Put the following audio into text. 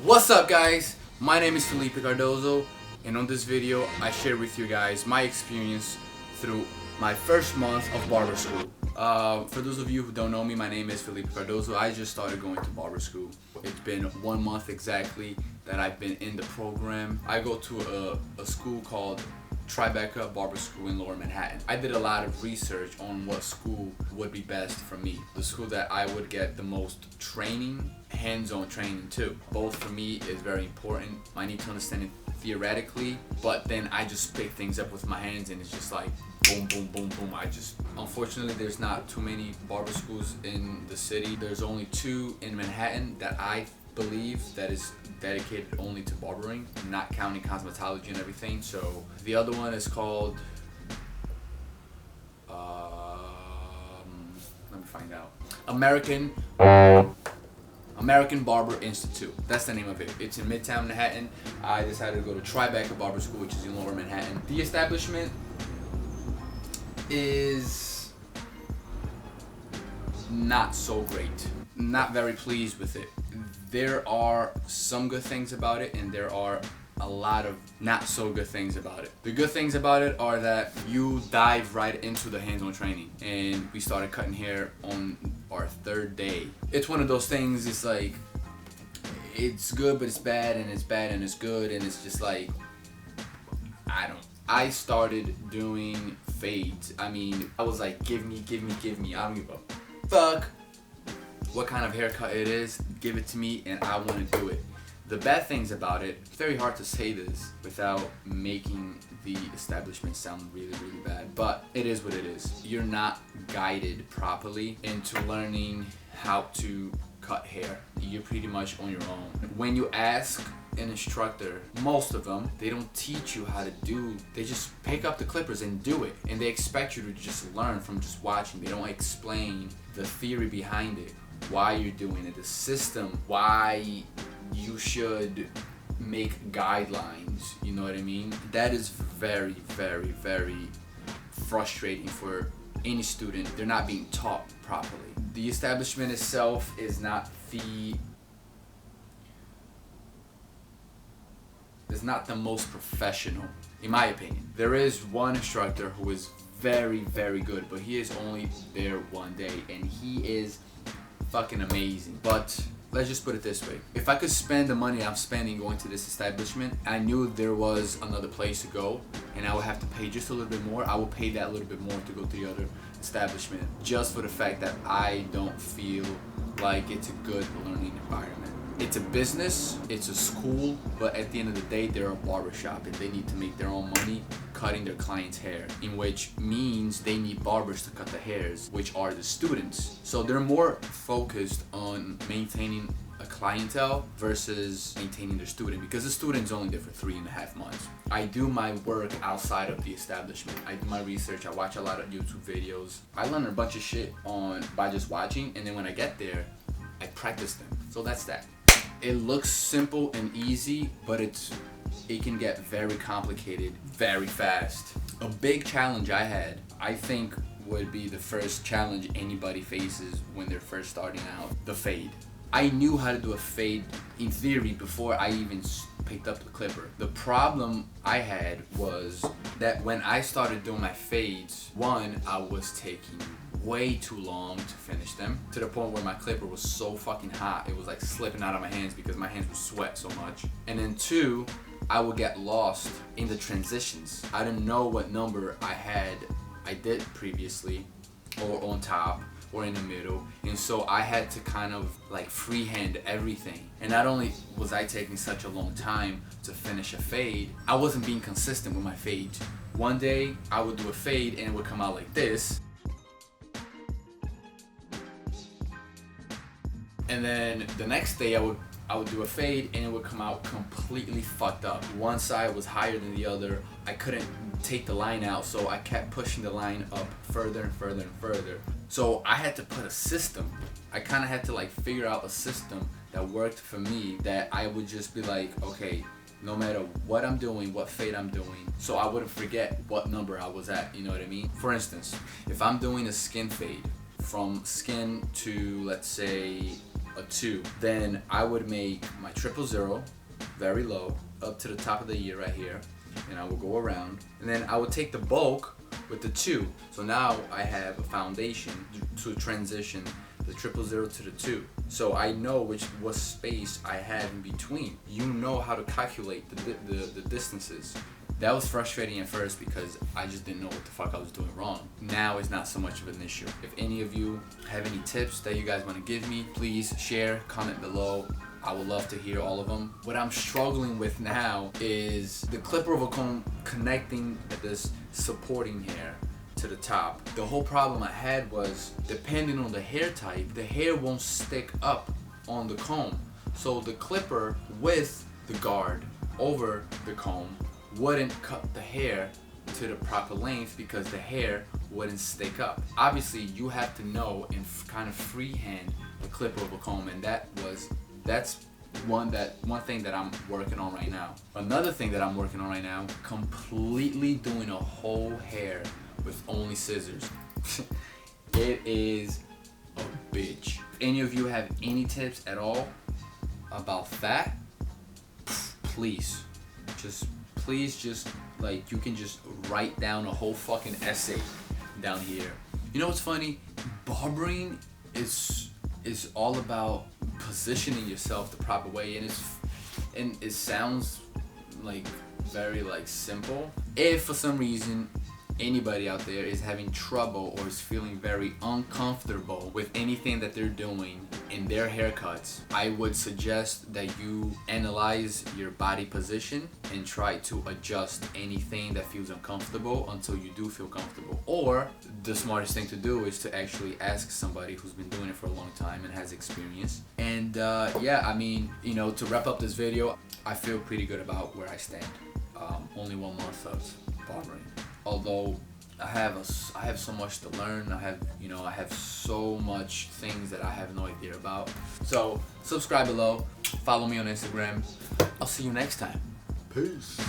What's up, guys? My name is Felipe Cardozo, and on this video I share with you guys my experience through my first month of barber school. For those of you who don't know me, my name is Felipe Cardozo. I just started going to barber school. It's been 1 month exactly that I've been in the program. I go to a school called Tribeca Barber School in Lower Manhattan. I did a lot of research on what school would be best for me. The school that I would get the most training, hands-on training too. Both for me is very important. I need to understand it theoretically, but then I just pick things up with my hands and it's just like boom, boom, boom, boom. Unfortunately, there's not too many barber schools in the city. There's only 2 in Manhattan that I believe that is dedicated only to barbering, not counting cosmetology and everything. So the other one is called let me find out. American Barber Institute. That's the name of it. It's in Midtown Manhattan. I decided to go to Tribeca Barber School, which is in Lower Manhattan. The establishment is not so great. Not very pleased with it. There are some good things about it, and there are a lot of not so good things about it. The good things about it are that you dive right into the hands-on training, and we started cutting hair on our 3rd day. It's one of those things, it's like, it's good but it's bad, and it's bad and it's good, and it's just like, I started doing fades. I mean, I was like, give me. I don't give a fuck what kind of haircut it is, give it to me and I want to do it. The bad things about it, it's very hard to say this without making the establishment sound really bad, but it is what it is. You're not guided properly into learning how to cut hair. You're pretty much on your own. When you ask an instructor, most of them, they don't teach you how to do, they just pick up the clippers and do it, and they expect you to just learn from just watching. They don't explain the theory behind it, why you're doing it, the system, why you should make guidelines, you know what I mean? That is very frustrating for any student. They're not being taught properly. The establishment itself is not the most professional, in my opinion. There is one instructor who is very good, but he is only there 1 day, and he is fucking amazing. But let's just put it this way. If I could spend the money I'm spending going to this establishment, I knew there was another place to go and I would have to pay just a little bit more, I would pay that little bit more to go to the other establishment, just for the fact that I don't feel like it's a good learning environment. It's a business, it's a school, but at the end of the day, they're a barbershop and they need to make their own money cutting their clients' hair, in which means they need barbers to cut the hairs, which are the students. So they're more focused on maintaining a clientele versus maintaining their student, because the student's only there for 3.5 months. I do my work outside of the establishment. I do my research, I watch a lot of YouTube videos. I learn a bunch of shit by just watching, and then when I get there, I practice them. So that's that. It looks simple and easy, but it can get very complicated very fast. A big challenge I had, I think, would be the first challenge anybody faces when they're first starting out, the fade. I knew how to do a fade in theory before I even picked up the clipper. The problem I had was that when I started doing my fades, one, I was taking way too long to finish them, to the point where my clipper was so fucking hot, it was like slipping out of my hands because my hands would sweat so much. And then 2, I would get lost in the transitions. I didn't know what number I did previously, or on top, or in the middle, and so I had to kind of like freehand everything. And not only was I taking such a long time to finish a fade, I wasn't being consistent with my fades. One day I would do a fade and it would come out like this, and then the next day I would do a fade and it would come out completely fucked up. One side was higher than the other. I couldn't take the line out, so I kept pushing the line up further and further. So I had to put a system. I kind of had to like figure out a system that worked for me, that I would just be like, okay, no matter what I'm doing, what fade I'm doing, so I wouldn't forget what number I was at, you know what I mean? For instance, if I'm doing a skin fade, from skin to, let's say, a 2. Then I would make my 000 very low up to the top of the ear right here, and I will go around, and then I would take the bulk with the 2. So now I have a foundation to transition the 000 to the 2. So I know what space I have in between. You know how to calculate the distances. That was frustrating at first because I just didn't know what the fuck I was doing wrong. Now it's not so much of an issue. If any of you have any tips that you guys want to give me, please share, comment below. I would love to hear all of them. What I'm struggling with now is the clipper of a comb connecting this supporting hair to the top. The whole problem I had was, depending on the hair type, the hair won't stick up on the comb. So the clipper with the guard over the comb wouldn't cut the hair to the proper length because the hair wouldn't stick up. Obviously, you have to know and kind of freehand the clipper of a comb, and that's one thing that I'm working on right now. Another thing that I'm working on right now, completely doing a whole hair with only scissors. It is a bitch. If any of you have any tips at all about that, please just like, you can just write down a whole fucking essay down here. You know what's funny? Barbering is all about positioning yourself the proper way, and it sounds like very like simple. If for some reason anybody out there is having trouble or is feeling very uncomfortable with anything that they're doing in their haircuts, I would suggest that you analyze your body position and try to adjust anything that feels uncomfortable until you do feel comfortable. Or the smartest thing to do is to actually ask somebody who's been doing it for a long time and has experience. And yeah, I mean, you know, to wrap up this video, I feel pretty good about where I stand. Only 1 month of barbering. Although I have so much to learn. I have so much things that I have no idea about. So subscribe below, follow me on Instagram. I'll see you next time. Peace.